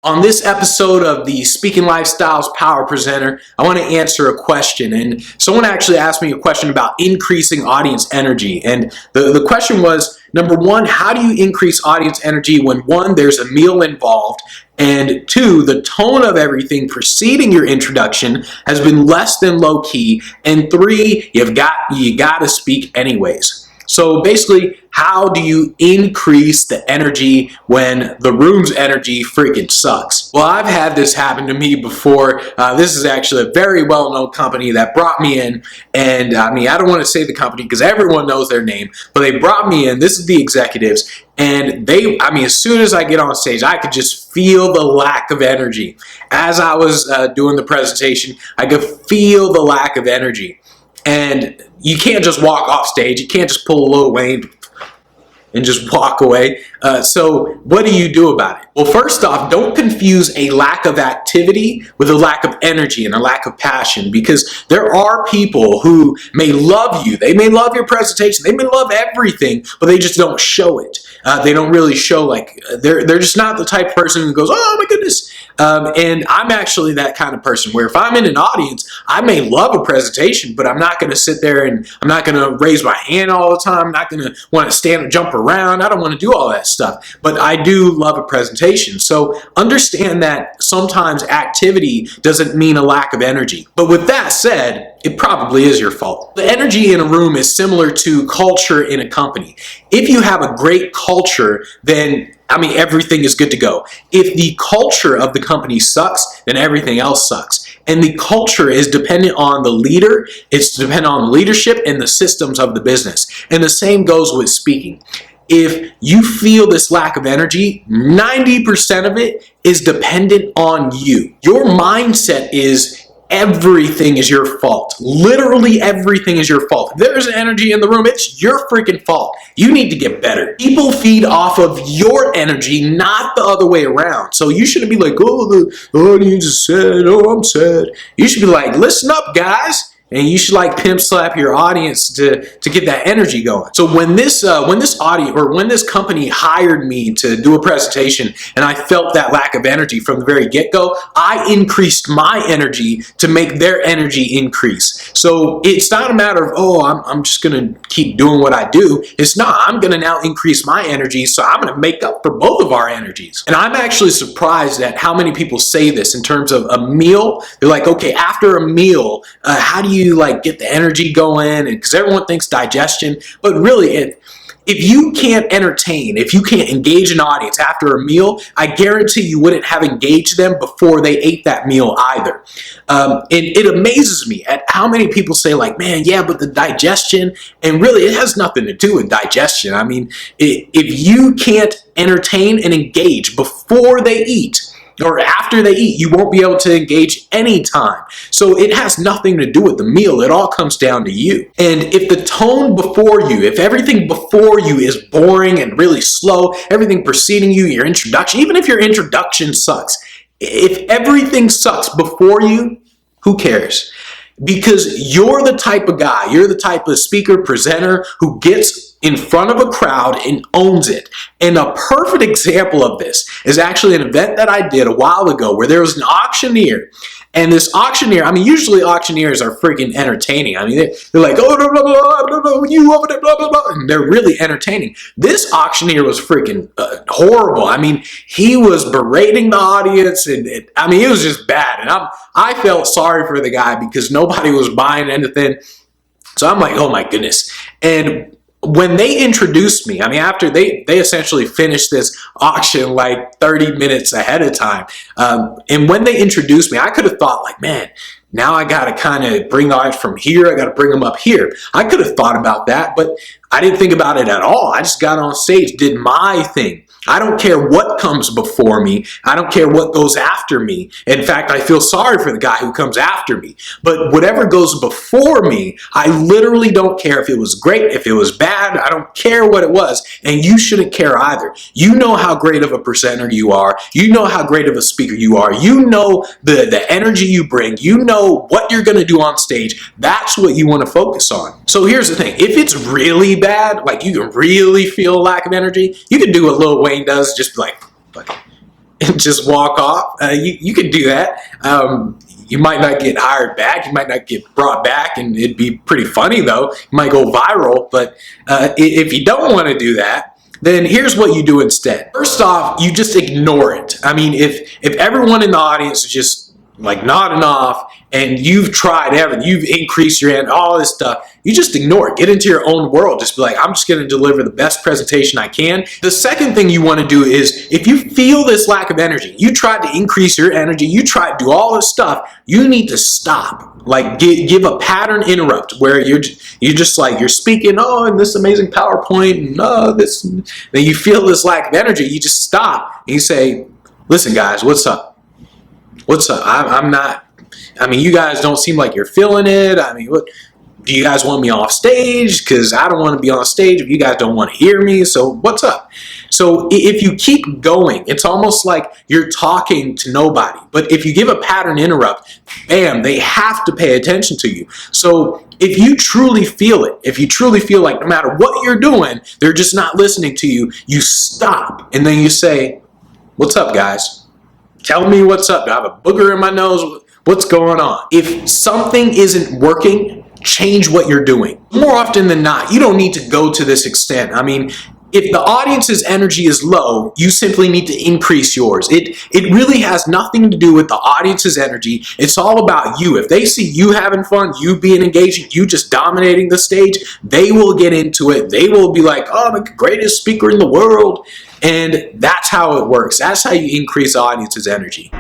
On this episode of the Speaking Lifestyles Power Presenter, I want to answer a question. And someone actually asked me a question about increasing audience energy. And the question was, number one, how do you increase audience energy when one, there's a meal involved, and two, the tone of everything preceding your introduction has been less than low key, and three, you got to speak anyways. So basically, how do you increase the energy when the room's energy freaking sucks? Well, I've had this happen to me before. This is actually a very well-known company that brought me in, and I don't want to say the company because everyone knows their name, but they brought me in. This is the executives, and as soon as I get on stage, I could just feel the lack of energy. As I was doing the presentation, I could feel the lack of energy. And you can't just walk off stage. You can't just pull a Lil Wayne and just walk away. So what do you do about it? Well, first off, don't confuse a lack of activity with a lack of energy and a lack of passion, because there are people who may love you. They may love your presentation. They may love everything, but they just don't show it. They don't really show, like, they're just not the type of person who goes, oh my goodness. And I'm actually that kind of person where if I'm in an audience, I may love a presentation, but I'm not going to sit there and I'm not going to raise my hand all the time. I'm not going to want to stand and jump around. I don't want to do all that stuff, but I do love a presentation. So understand that sometimes activity doesn't mean a lack of energy. But with that said, it probably is your fault. The energy in a room is similar to culture in a company. If you have a great culture, then everything is good to go. If the culture of the company sucks, then everything else sucks. And the culture is dependent on the leader, it's dependent on the leadership and the systems of the business. And the same goes with speaking. If you feel this lack of energy, 90% of it is dependent on you. Your mindset is everything is your fault. Literally everything is your fault. If there's energy in the room, it's your freaking fault. You need to get better. People feed off of your energy, not the other way around. So you shouldn't be like, oh, the audience is sad, oh, I'm sad. You should be like, listen up, guys. And you should like pimp slap your audience to get that energy going. So when this company hired me to do a presentation and I felt that lack of energy from the very get-go, I increased my energy to make their energy increase. So it's not a matter of, oh, I'm just gonna keep doing what I do. It's not, I'm gonna now increase my energy, so I'm gonna make up for both of our energies. And I'm actually surprised at how many people say this in terms of a meal. They're like, okay, after a meal, how do you get the energy going? And because everyone thinks digestion, but really if you can't entertain, if you can't engage an audience after a meal, I guarantee you wouldn't have engaged them before they ate that meal either. And it amazes me at how many people say like, man, yeah, but the digestion, and really it has nothing to do with digestion. If you can't entertain and engage before they eat, or after they eat, you won't be able to engage anytime. So it has nothing to do with the meal. It all comes down to you. And if the tone before you, if everything before you is boring and really slow, everything preceding you, your introduction, even if your introduction sucks, if everything sucks before you, who cares? Because you're the type of guy, you're the type of speaker, presenter who gets in front of a crowd and owns it. And a perfect example of this is actually an event that I did a while ago where there was an auctioneer. And this auctioneer, usually auctioneers are freaking entertaining. They're like, oh, no, no, you over there, blah, blah, blah. And they're really entertaining. This auctioneer was freaking horrible. He was berating the audience. And it was just bad. And I felt sorry for the guy because nobody was buying anything. So I'm like, oh my goodness. And when they introduced me, after they essentially finished this auction like 30 minutes ahead of time, and when they introduced me, I could have thought like, man, now I got to kind of bring the audience from here. I got to bring them up here. I could have thought about that, but I didn't think about it at all. I just got on stage, did my thing. I don't care what comes before me. I don't care what goes after me. In fact, I feel sorry for the guy who comes after me. But whatever goes before me, I literally don't care if it was great, if it was bad. I don't care what it was. And you shouldn't care either. You know how great of a presenter you are. You know how great of a speaker you are. You know the energy you bring. You know what you're going to do on stage. That's what you want to focus on. So here's the thing. If it's really bad, like you can really feel a lack of energy, you can do what Lil Wayne does, just be like, and just walk off. You can do that. You might not get hired back. You might not get brought back, and it'd be pretty funny though. You might go viral. But if you don't want to do that, then here's what you do instead. First off, you just ignore it. I mean, if everyone in the audience is just like nodding off, and you've tried everything, you've increased your end, all this stuff, you just ignore it. Get into your own world. Just be like, I'm just going to deliver the best presentation I can. The second thing you want to do is, if you feel this lack of energy, you tried to increase your energy, you tried to do all this stuff, you need to stop. Like give a pattern interrupt where you're just like, you're speaking, oh, in this amazing PowerPoint, and this, then you feel this lack of energy, you just stop and you say, listen guys, what's up? What's up? I'm not, I mean, you guys don't seem like you're feeling it. I mean, what, do you guys want me off stage? Because I don't want to be on stage if you guys don't want to hear me. So what's up? So if you keep going, it's almost like you're talking to nobody. But if you give a pattern interrupt, bam, they have to pay attention to you. So if you truly feel it, if you truly feel like no matter what you're doing, they're just not listening to you, you stop. And then you say, what's up, guys? Tell me what's up. Do I have a booger in my nose? What's going on? If something isn't working, change what you're doing. More often than not, you don't need to go to this extent. I mean, if the audience's energy is low, you simply need to increase yours. It really has nothing to do with the audience's energy. It's all about you. If they see you having fun, you being engaging, you just dominating the stage, they will get into it. They will be like, oh, I'm the greatest speaker in the world. And that's how it works. That's how you increase the audience's energy.